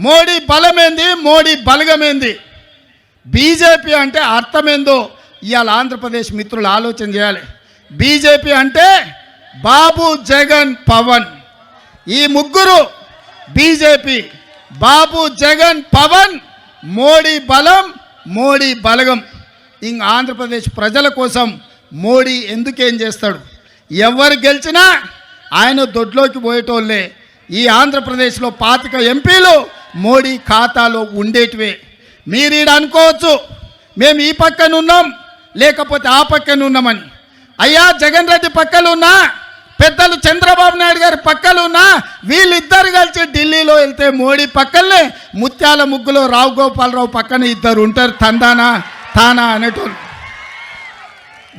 Modi బలమేంది, Modi బలగమేంది, BJP అంటే అర్థమేందో ఇవాళ ఆంధ్రప్రదేశ్ మిత్రులు ఆలోచన చేయాలి. బీజేపీ అంటే బాబు, జగన్, పవన్. ఈ ముగ్గురు బీజేపీ. బాబు, జగన్, పవన్, మోడీ బలం, మోడీ బలగం. ఇంక ఆంధ్రప్రదేశ్ ప్రజల కోసం మోడీ ఎందుకేం చేస్తాడు? ఎవరు గెలిచినా ఆయన దొడ్లోకి పోయేటోళ్ళే. ఈ ఆంధ్రప్రదేశ్లో 25 ఎంపీలు మోడీ ఖాతాలో ఉండేటివే. మీరు ఈడ అనుకోవచ్చు మేము ఈ పక్కన ఉన్నాం లేకపోతే ఆ పక్కన ఉన్నామని. అయ్యా, జగన్ రెడ్డి పక్కన ఉన్నా, పెద్దలు చంద్రబాబు నాయుడు గారి పక్కన ఉన్నా, వీళ్ళిద్దరు కలిసి ఢిల్లీలో వెళ్తే మోడీ పక్కనే ముత్యాల ముగ్గులో రావు గోపాలరావు పక్కన ఇద్దరు ఉంటారు, తందానా తానా అనేటోళ్ళు.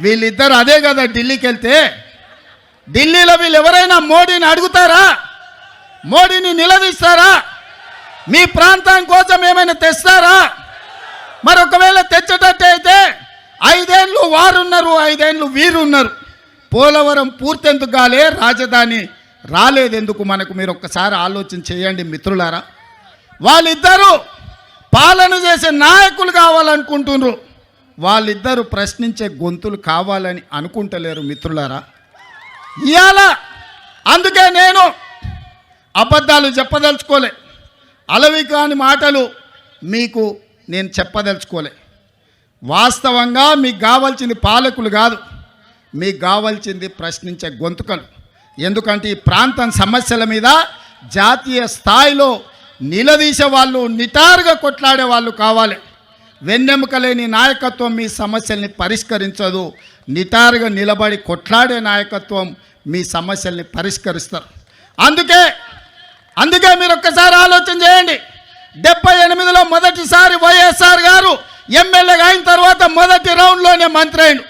వీళ్ళిద్దరు అదే కదా ఢిల్లీకి వెళ్తే. ఢిల్లీలో వీళ్ళు ఎవరైనా మోడీని అడుగుతారా? మోడీని నిలదీస్తారా? మీ ప్రాంతం కోసం ఏమైనా తెస్తారా? మరి ఒకవేళ తెచ్చేటట్టు అయితే 5 ఏళ్ళు వారున్నారు, 5 ఏళ్ళు వీరున్నారు. పోలవరం పూర్తెందుకు కాలే, రాజధాని రాలేదెందుకు మనకు? మీరు ఒక్కసారి ఆలోచన చేయండి మిత్రులారా. వాళ్ళిద్దరూ పాలన చేసే నాయకులు కావాలనుకుంటున్నారు, వాళ్ళిద్దరూ ప్రశ్నించే గొంతులు కావాలని అనుకుంటలేరు మిత్రులారా. ఇవాళ అందుకే నేను అబద్ధాలు చెప్పదలుచుకోలే, అలవి కాని మాటలు మీకు నేను చెప్పదలుచుకోలే. వాస్తవంగా మీకు కావాల్సింది పాలకులు కాదు, మీకు కావాల్సింది ప్రశ్నించే గొంతుకలు. ఎందుకంటే ఈ ప్రాంతం సమస్యల మీద జాతీయ స్థాయిలో నిలదీసే వాళ్ళు, నిటారుగా కొట్లాడే వాళ్ళు కావాలి. వెన్నెముక లేని నాయకత్వం మీ సమస్యల్ని పరిష్కరించదు. నిటారుగా నిలబడి కొట్లాడే నాయకత్వం మీ సమస్యల్ని పరిష్కరిస్తారు. అందుకే మీరు ఒక్కసారి ఆలోచన చేయండి. 78లో మొదటిసారి వైఎస్ఆర్ గారు ఎమ్మెల్యేగా అయిన తర్వాత మొదటి రౌండ్లోనే మంత్రి అయిండు.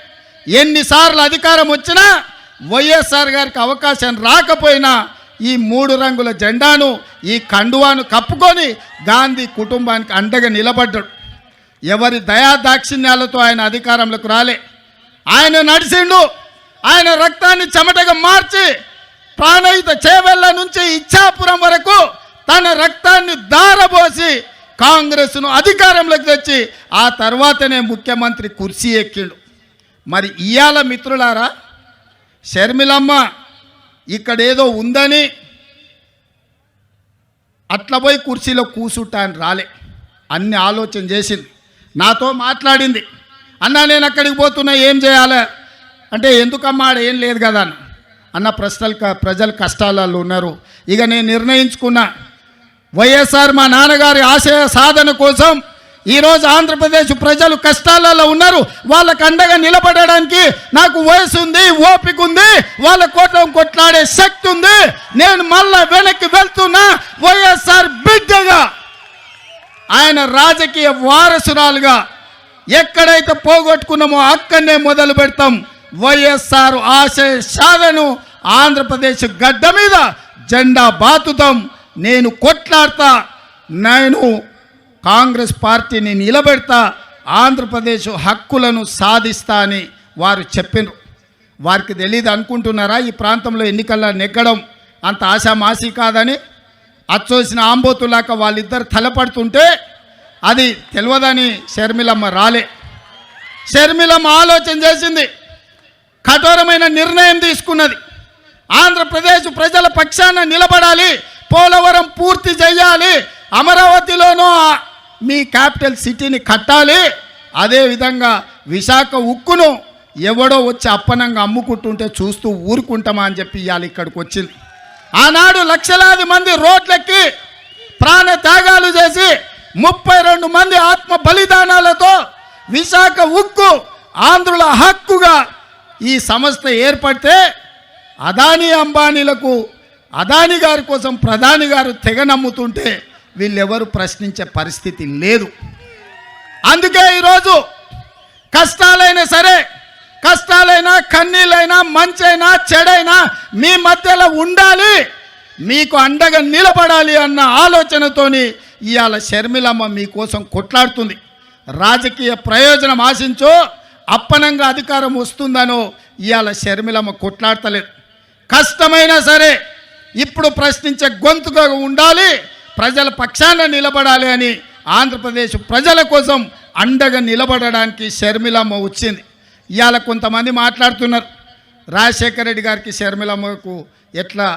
ఎన్నిసార్లు అధికారం వచ్చినా వైఎస్ఆర్ గారికి అవకాశం రాకపోయినా ఈ 3 రంగుల జెండాను, ఈ కండువాను కప్పుకొని గాంధీ కుటుంబానికి అండగా నిలబడ్డాడు. ఎవరి దయాదాక్షిణ్యాలతో ఆయన అధికారంలోకి రాలే. ఆయన నడిచిండు. ఆయన రక్తాన్ని చెమటగా మార్చి ప్రాణహిత చేవెళ్ళ నుంచి ఇచ్చాపురం వరకు తన రక్తాన్ని దారబోసి కాంగ్రెస్ను అధికారంలోకి తెచ్చి ఆ తర్వాతనే ముఖ్యమంత్రి కుర్చీ ఎక్కిండు. మరి ఇవాళ మిత్రులారా, షర్మిలమ్మ ఇక్కడేదో ఉందని అట్లా పోయి కుర్చీలో కూసుంటాను రాలే. అన్ని ఆలోచన చేసింది, నాతో మాట్లాడింది. అన్నా నేను అక్కడికి పోతున్నా, ఏం చేయాలి అంటే, ఎందుకమ్మా ఆడ ఏం లేదు కదా అన్న. ప్రజలు కష్టాలలో ఉన్నారు. ఇక నేను నిర్ణయించుకున్నా, వైఎస్ఆర్ మా నాన్నగారి ఆశయ సాధన కోసం ఈరోజు ఆంధ్రప్రదేశ్ ప్రజలు కష్టాలలో ఉన్నారు. వాళ్ళకు అండగా నిలబడడానికి నాకు వయసు ఉంది, ఓపిక ఉంది, వాళ్ళ కోసం కొట్లాడే శక్తి ఉంది. నేను మళ్ళా వెనక్కి వెళ్తున్నా. వైఎస్ఆర్ బిడ్డగా, ఆయన రాజకీయ వారసురాలుగా ఎక్కడైతే పోగొట్టుకున్నామో అక్కడనే మొదలు పెడతాం. వైఎస్ఆర్ ఆశయ సాధను ఆంధ్రప్రదేశ్ గడ్డ మీద జెండా బాతుతాం. నేను కొట్లాడతా, నేను కాంగ్రెస్ పార్టీని నిలబెడతా, ఆంధ్రప్రదేశ్ హక్కులను సాధిస్తా అని వారు చెప్పినారు. వారికి తెలియదు అనుకుంటున్నారా ఈ ప్రాంతంలో ఎన్నికల్లో నెగ్గడం అంత ఆశామాసి కాదని? అచ్చోసిన ఆంబోతులాక వాళ్ళిద్దరు తలపడుతుంటే అది తెలియదని షర్మిలమ్మ రాలే. షర్మిలమ్మ ఆలోచన చేసింది, కఠోరమైన నిర్ణయం తీసుకున్నది. ఆంధ్రప్రదేశ్ ప్రజల పక్షాన నిలబడాలి, పోలవరం పూర్తి చేయాలి, అమరావతిలోనూ మీ క్యాపిటల్ సిటీని కట్టాలి, అదేవిధంగా విశాఖ ఉక్కును ఎవడో వచ్చి అప్పనంగా అమ్ముకుంటుంటే చూస్తూ ఊరుకుంటామా అని చెప్పి ఇవాళ ఇక్కడికి వచ్చింది. ఆనాడు లక్షలాది మంది రోడ్లెక్కి ప్రాణ త్యాగాలు చేసి 32 మంది ఆత్మ బలిదానాలతో విశాఖ ఉక్కు ఆంధ్రుల హక్కుగా ఈ సంస్థ ఏర్పడితే అదానీ అంబానీలకు, అదానీ గారి కోసం ప్రధాని గారు తెగ నమ్ముతుంటే వీళ్ళెవరు ప్రశ్నించే పరిస్థితి లేదు. అందుకే ఈరోజు కష్టాలైనా సరే, కష్టాలైనా కన్నీళ్ళైనా మంచైనా చెడైనా మీ మధ్యలో ఉండాలి, మీకు అండగా నిలబడాలి అన్న ఆలోచనతోని ఇవాళ షర్మిలమ్మ మీకోసం కొట్లాడుతుంది. రాజకీయ ప్రయోజనం ఆశించో అప్పనంగా అధికారం వస్తుందనో ఇవాళ షర్మిలమ్మ కొట్లాడతలేదు. కష్టమైనా సరే ఇప్పుడు ప్రశ్నించే గొంతుగా ఉండాలి, ప్రజల పక్షాన నిలబడాలి అని ఆంధ్రప్రదేశ్ ప్రజల కోసం అండగా నిలబడడానికి షర్మిలమ్మ వచ్చింది. ఇవాళ కొంతమంది మాట్లాడుతున్నారు, రాజశేఖర రెడ్డి గారికి షర్మిలమ్మకు ఎట్లా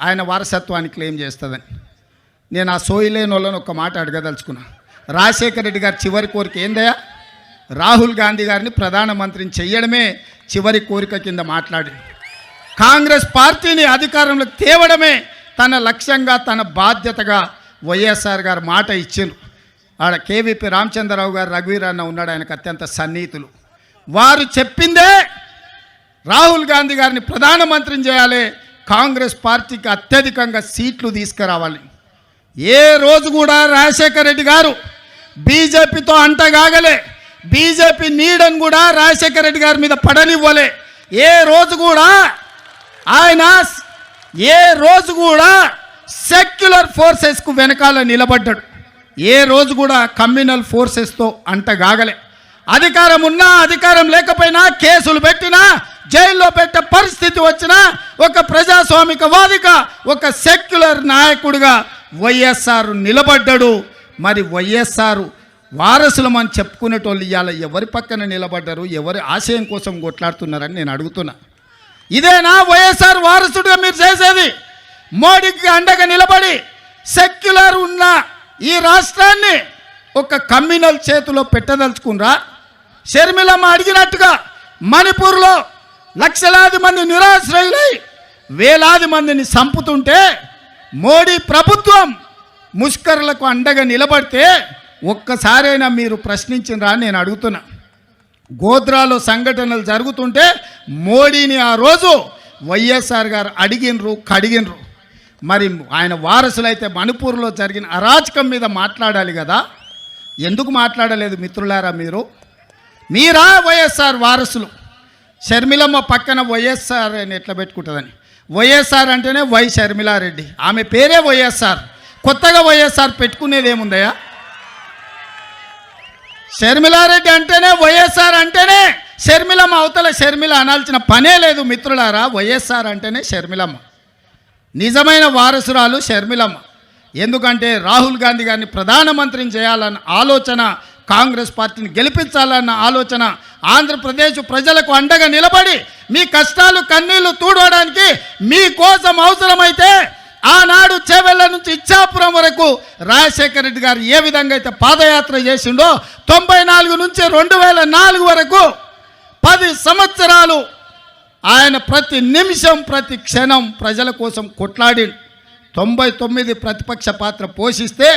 ఆయన వారసత్వాన్ని క్లెయిమ్ చేస్తుందని. నేను ఆ సోయిలేని వాళ్ళని ఒక మాట అడగదలుచుకున్నా. రాజశేఖర రెడ్డి గారి చివరి కోరిక ఏందయ్యా? రాహుల్ గాంధీ గారిని ప్రధానమంత్రిని చెయ్యడమే చివరి కోరిక కింద మాట్లాడి కాంగ్రెస్ పార్టీని అధికారంలోకి తేవడమే తన లక్ష్యంగా, తన బాధ్యతగా వైఎస్ఆర్ గారు మాట ఇచ్చిండ్రు. ఆడ కేవీపీ రామచంద్రరావు గారు, రఘువీర్ అన్న ఉన్నాడు, ఆయనకు అత్యంత సన్నిహితులు. వారు చెప్పిందే రాహుల్ గాంధీ గారిని ప్రధానమంత్రిని చేయాలి, కాంగ్రెస్ పార్టీకి అత్యధికంగా సీట్లు తీసుకురావాలి. ఏ రోజు కూడా రాజశేఖర రెడ్డి గారు బీజేపీతో అంటగాగలే, బీజేపీ నీడని కూడా రాజశేఖర రెడ్డి గారి మీద పడనివ్వలే. ఏ రోజు కూడా సెక్యులర్ ఫోర్సెస్కు వెనకాల నిలబడ్డాడు. ఏ రోజు కూడా కమ్యూనల్ ఫోర్సెస్తో అంటగాగలే. అధికారం ఉన్నా అధికారం లేకపోయినా, కేసులు పెట్టినా, జైల్లో పెట్టే పరిస్థితి వచ్చినా, ఒక ప్రజాస్వామికవాదిగా, ఒక సెక్యులర్ నాయకుడిగా వైఎస్ఆర్ నిలబడ్డాడు. మరి వైఎస్ఆర్ వారసులమని చెప్పుకునేటోళ్ళు ఇవాళ ఎవరి పక్కన నిలబడ్డారు, ఎవరి ఆశయం కోసం కొట్లాడుతున్నారని నేను అడుగుతున్నా. ఇదేనా వైఎస్ఆర్ వారసుడిగా మీరు చేసేది? మోడీకి అండగా నిలబడి సెక్యులర్ ఉన్న ఈ రాష్ట్రాన్ని ఒక కమ్యూనల్ చేతిలో పెట్టదలుచుకున్నారా? షర్మిలమ్మ అడిగినట్టుగా మణిపూర్లో లక్షలాది మంది నిరాశ్రయులై వేలాది మందిని చంపుతుంటే మోడీ ప్రభుత్వం ముష్కరులకు అండగా నిలబడితే ఒక్కసారైనా మీరు ప్రశ్నించినరా నేను అడుగుతున్నా. గోద్రాలో సంఘటనలు జరుగుతుంటే మోడీని ఆ రోజు వైఎస్ఆర్ గారు అడిగినరు, కడిగినరు. మరి ఆయన వారసులైతే మణిపూర్లో జరిగిన అరాచకం మీద మాట్లాడాలి కదా, ఎందుకు మాట్లాడలేదు మిత్రులారా? మీరా వైఎస్ఆర్ వారసులు? షర్మిలమ్మ పక్కన వైఎస్ఆర్ అని ఎట్లా పెట్టుకుంటుందని. వైఎస్ఆర్ అంటేనే వై షర్మిలారెడ్డి, ఆమె పేరే వైఎస్ఆర్. కొత్తగా వైఎస్ఆర్ పెట్టుకునేది ఏముందయ్యా? షర్మిలారెడ్డి అంటేనే వైఎస్ఆర్ అంటేనే షర్మిలమ్మ, అవతల షర్మిల అనాల్సిన పనే లేదు మిత్రులారా. వైఎస్ఆర్ అంటేనే షర్మిలమ్మ, నిజమైన వారసురాలు షర్మిలమ్మ. ఎందుకంటే రాహుల్ గాంధీ గారిని ప్రధానమంత్రిని చేయాలన్న ఆలోచన, కాంగ్రెస్ పార్టీని గెలిపించాలన్న ఆలోచన, ఆంధ్రప్రదేశ్ ప్రజలకు అండగా నిలబడి మీ కష్టాలు కన్నీళ్లు తూడవడానికి మీకోసం అవసరమైతే ఆనాడు చేవెళ్ళ నుంచి ఇచ్చాపురం వరకు రాజశేఖర రెడ్డి గారు ఏ విధంగా అయితే పాదయాత్ర చేసిండో 94 నుంచి 2004 వరకు 10 సంవత్సరాలు ఆయన ప్రతి నిమిషం ప్రతి క్షణం ప్రజల కోసం కొట్లాడి 99 ప్రతిపక్ష పాత్ర పోషిస్తే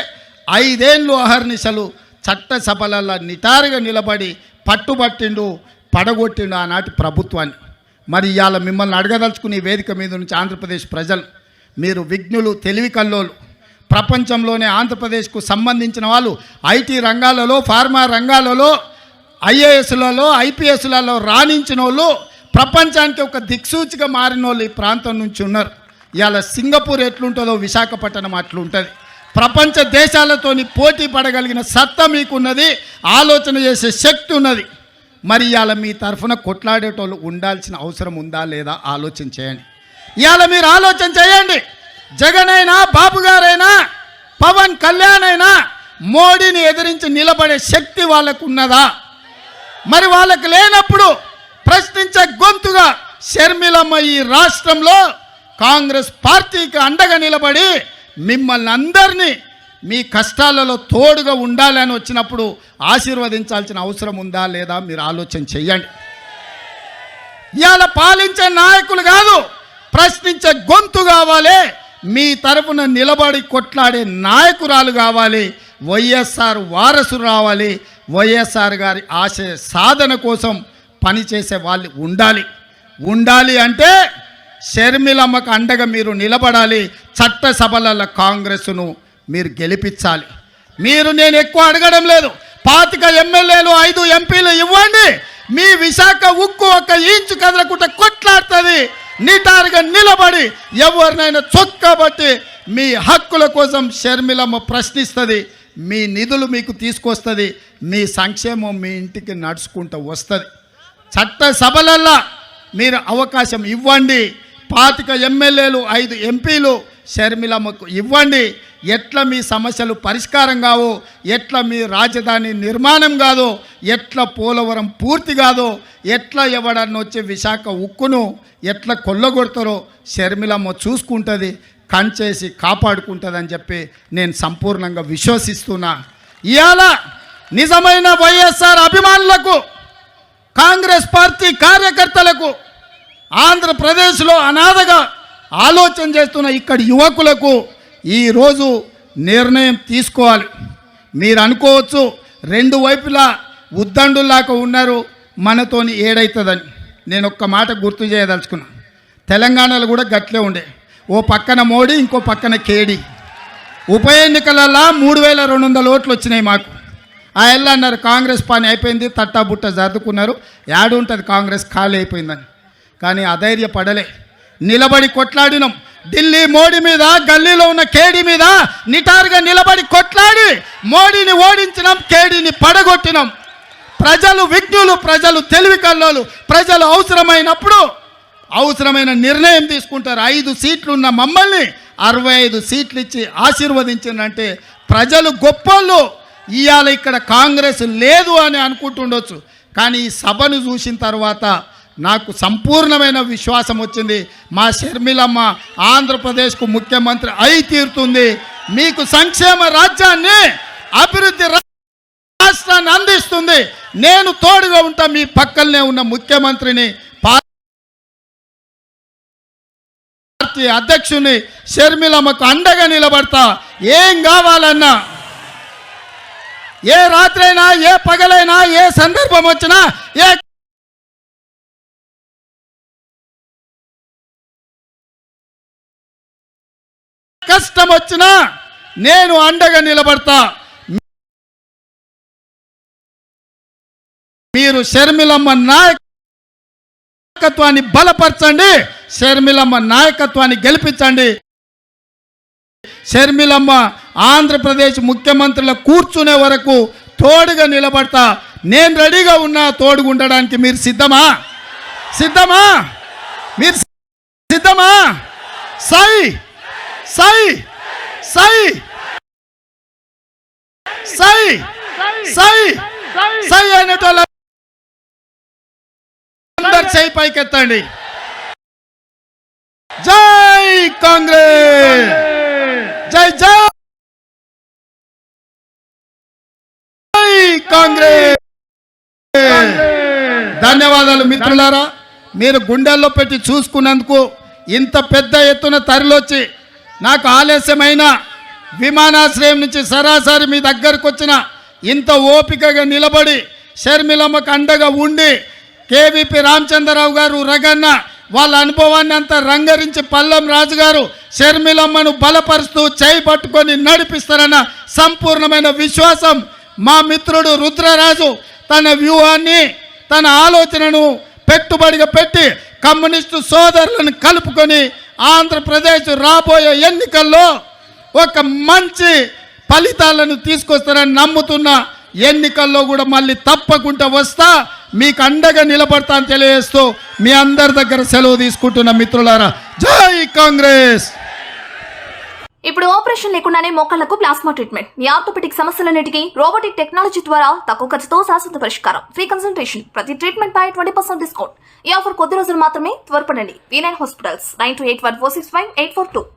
5 ఏళ్ళు అహర్నిశలు చట్టసభలలో నిటారుగా నిలబడి పట్టుబట్టిండు, పడగొట్టిండు ఆనాటి ప్రభుత్వాన్ని. మరి ఇవాళ మిమ్మల్ని అడగదలుచుకుని వేదిక మీద నుంచి ఆంధ్రప్రదేశ్ ప్రజలు, మీరు విజ్ఞులు, తెలివి కల్లోలు, ప్రపంచంలోనే ఆంధ్రప్రదేశ్కు సంబంధించిన వాళ్ళు ఐటీ రంగాలలో, ఫార్మా రంగాలలో, ఐఏఎస్లలో, ఐపీఎస్లలో రాణించిన వాళ్ళు, ప్రపంచానికి ఒక దిక్సూచిగా మారిన వాళ్ళు ఈ ప్రాంతం నుంచి ఉన్నారు. ఇవాళ సింగపూర్ ఎట్లుంటుందో విశాఖపట్నం అట్లుంటుంది. ప్రపంచ దేశాలతోని పోటీ పడగలిగిన సత్తా మీకున్నది, ఆలోచన చేసే శక్తి ఉన్నది. మరి ఇవాళ మీ తరఫున కొట్లాడేటోళ్ళు ఉండాల్సిన అవసరం ఉందా లేదా ఆలోచన చేయండి. ఇవాళ మీరు ఆలోచన చేయండి. జగన్ అయినా, బాబు గారైనా, పవన్ కళ్యాణ్ అయినా మోడీని ఎదిరించి నిలబడే శక్తి వాళ్ళకు ఉన్నదా? మరి వాళ్ళకు లేనప్పుడు ప్రశ్నించే గొంతుగా షర్మిలమ్మ ఈ రాష్ట్రంలో కాంగ్రెస్ పార్టీకి అండగా నిలబడి మిమ్మల్ని అందరినీ మీ కష్టాలలో తోడుగా ఉండాలని వచ్చినప్పుడు ఆశీర్వదించాల్సిన అవసరం ఉందా లేదా మీరు ఆలోచన చెయ్యండి. ఇవాళ పాలించే నాయకులు కాదు, ప్రశ్నించే గొంతు కావాలి. మీ తరపున నిలబడి కొట్లాడే నాయకురాలు కావాలి. వైఎస్ఆర్ వారసు రావాలి. వైఎస్ఆర్ గారి ఆశయ సాధన కోసం పనిచేసే వాళ్ళు ఉండాలి అంటే షర్మిలమ్మకు అండగా మీరు నిలబడాలి. చట్టసభల కాంగ్రెస్ను మీరు గెలిపించాలి. నేను ఎక్కువ అడగడం లేదు. 25 ఎమ్మెల్యేలు, 5 ఎంపీలు ఇవ్వండి. మీ విశాఖ ఉక్కు 1 ఇంచు కదలకుండా కొట్లాడుతుంది. నిటారుగా నిలబడి ఎవరినైనా చొక్కబట్టి మీ హక్కుల కోసం షర్మిలమ్మ ప్రశ్నిస్తుంది. మీ నిధులు మీకు తీసుకొస్తుంది. మీ సంక్షేమం మీ ఇంటికి నడుచుకుంటూ వస్తుంది. చట్టసభలల్లో మీరు అవకాశం ఇవ్వండి. 25 ఎమ్మెల్యేలు, 5 ఎంపీలు షర్మిలమ్మకు ఇవ్వండి. ఎట్లా మీ సమస్యలు పరిష్కారం కావో, ఎట్లా మీ రాజధాని నిర్మాణం కాదో, ఎట్లా పోలవరం పూర్తి కాదో, ఎట్లా ఎవడన్నా వచ్చి విశాఖ ఉక్కును ఎట్లా కొల్లగొడతారో షర్మిలమ్మ చూసుకుంటుంది, కంచేసి కాపాడుకుంటుందని చెప్పి నేను సంపూర్ణంగా విశ్వసిస్తున్నా. ఇవాళ నిజమైన వైఎస్ఆర్ అభిమానులకు, కాంగ్రెస్ పార్టీ కార్యకర్తలకు, ఆంధ్రప్రదేశ్లో అనాథగా ఆలోచన చేస్తున్న ఇక్కడి యువకులకు ఈరోజు నిర్ణయం తీసుకోవాలి. మీరు అనుకోవచ్చు రెండు వైపులా ఉద్దండులాగా ఉన్నారు, మనతోని ఏడవుతుందని. నేను ఒక్క మాట గుర్తు చేయదలుచుకున్నా. తెలంగాణలో కూడా గట్లే ఉండే, ఓ పక్కన మోడీ, ఇంకో పక్కన కేడీ. ఉప ఎన్నికలలో 3200 ఓట్లు వచ్చినాయి మాకు. ఆ ఎల్లు అన్నారు కాంగ్రెస్ పని అయిపోయింది, తట్టాబుట్ట జరుపుకున్నారు, యాడుంటుంది కాంగ్రెస్ ఖాళీ అయిపోయిందని. కానీ అధైర్యపడలే, నిలబడి కొట్లాడినాం. ఢిల్లీ మోడీ మీద, గల్లీలో ఉన్న కేడీ మీద నిటారుగా నిలబడి కొట్లాడి మోడీని ఓడించినాం, కేడీని పడగొట్టినాం. ప్రజలు విజ్ఞులు, ప్రజలు తెలివి కల్లోలు, ప్రజలు అవసరమైనప్పుడు అవసరమైన నిర్ణయం తీసుకుంటారు. 5 సీట్లు ఉన్న మమ్మల్ని 65 సీట్లు ఇచ్చి ఆశీర్వదించిందంటే ప్రజలు గొప్పోళ్ళు. ఇవాళ ఇక్కడ కాంగ్రెస్ లేదు అని అనుకుంటుండొచ్చు, కానీ ఈ సభను చూసిన తర్వాత నాకు సంపూర్ణమైన విశ్వాసం వచ్చింది. మా షర్మిలమ్మ ఆంధ్రప్రదేశ్కు ముఖ్యమంత్రి అయి తీరుతుంది. మీకు సంక్షేమ రాజ్యాన్ని, అభివృద్ధి రాష్ట్రాన్ని అందిస్తుంది. నేను తోడుగా ఉంటా, మీ పక్కనే ఉన్న ముఖ్యమంత్రిని, పార్టీ అధ్యక్షుని షర్మిలమ్మకు అండగా నిలబడతా. ఏం కావాలన్నా, ఏ రాత్రైనా, ఏ పగలైనా, ఏ సందర్భం వచ్చినా, ఏ కష్టం వచ్చినా నేను అండగా నిలబడతా. మీరు షర్మిలమ్మ నాయకత్వాన్ని బలపరచండి, షర్మిలమ్మ నాయకత్వాన్ని గెలిపించండి. షర్మిలమ్మ ఆంధ్రప్రదేశ్ ముఖ్యమంత్రుల కూర్చునే వరకు తోడుగా నిలబడతా. నేను రెడీగా ఉన్నా తోడుగా ఉండడానికి. మీరు సిద్ధమా? సిద్ధమా? మీరు సిద్ధమా? సై సై సై సై సై సై అనేటోళ్ళ అందరు సై పైకెత్తండి. జై కాంగ్రెస్, జై జై కాంగ్రెస్. ధన్యవాదాలు మిత్రులారా. మీరు గుండెల్లో పెట్టి చూసుకున్నందుకు, ఇంత పెద్ద ఎత్తున తరలొచ్చి, నాకు ఆలస్యమైన విమానాశ్రయం నుంచి సరాసరి మీ దగ్గరకు వచ్చిన, ఇంత ఓపికగా నిలబడి షర్మిలమ్మకు అండగా ఉండి, కేవీపీ రామచంద్రరావు గారు, రగన్న వాళ్ళ అనుభవాన్ని అంతా రంగరించి పల్లం రాజు గారు షర్మిలమ్మను బలపరుస్తూ చేయి పట్టుకొని నడిపిస్తారన్న సంపూర్ణమైన విశ్వాసం మా మిత్రుడు రుద్రరాజు తన వ్యూహాన్ని, తన ఆలోచనను పెట్టుబడిగా పెట్టి కమ్యూనిస్టు సోదరులను కలుపుకొని ఆంధ్రప్రదేశ్ రాబోయే ఎన్నికల్లో ఒక మంచి ఫలితాలను తీసుకొస్తారని నమ్ముతున్న, ఎన్నికల్లో కూడా మళ్ళీ తప్పకుండా వస్తా, మీకు అండగా నిలబడతా అని తెలియజేస్తూ మీ అందరి దగ్గర సెలవు తీసుకుంటున్న మిత్రులారా, జై కాంగ్రెస్. ఇప్పుడు ఆపరేషన్ లేకుండానే మోకాళ్లకు ప్లాస్మా ట్రీట్మెంట్, మీ ఆర్థోపెటిక్ సమస్యలన్నిటికీ రోబోటిక్ టెక్నాలజీ ద్వారా తక్కువ ఖర్చుతో శాశ్వత పరిష్కారం, ఫ్రీ కన్సల్టేషన్, ప్రతి ట్రీట్మెంట్ పై 20% డిస్కౌంట్. ఈ ఆఫర్ కొద్ది రోజులు మాత్రమే, త్వరపడండి. V9 hospitals 9281465842.